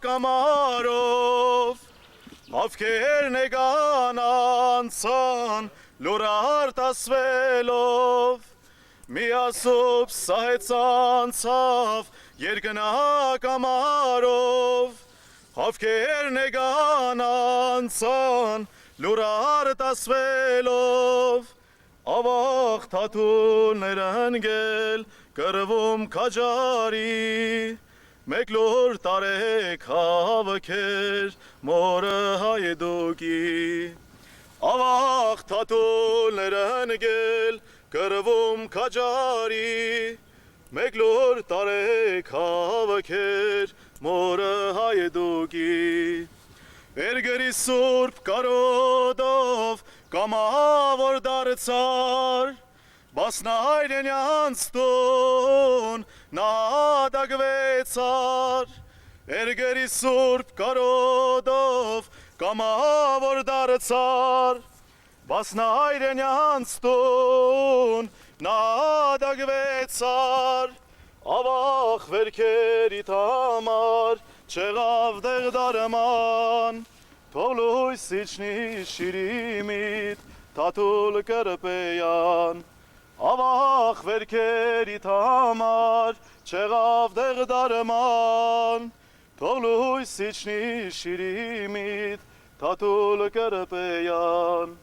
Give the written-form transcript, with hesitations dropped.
կամարով Հավքերն եկան անցան լուրար տասվելով Միասուբ սահեց անցավ երկնա կամարով Հավքերն եկան անցան լուրար տասվելով Ավաղ թաթուլներ ընգել կրվում քաջարի Մեկ լուր տարեք հավքեր մորը հայդուկի Ավաղ թաթուլներ ընգել կրվում քաջարի Մեկ լուր տարեք հավքեր մորը հայդուկի Երգերի սուրբ կարոդով կամավոր դարձար Բասնայրենյանց տուն նադագվեցար Երգերի սուրբ կարոդով կամավոր դարձար Բասնայրենյանց տուն նադագվեցար Ավաղ վերքերիդ համար չեղավ դեղդարման Թող լույս իջնի շիրիմիդ թաթուլ կրպեյան Ավաղ վերքերիդ համար չեղավ դեղդարման Թող լույս իջնի շիրիմիդ թաթուլ կրպեյան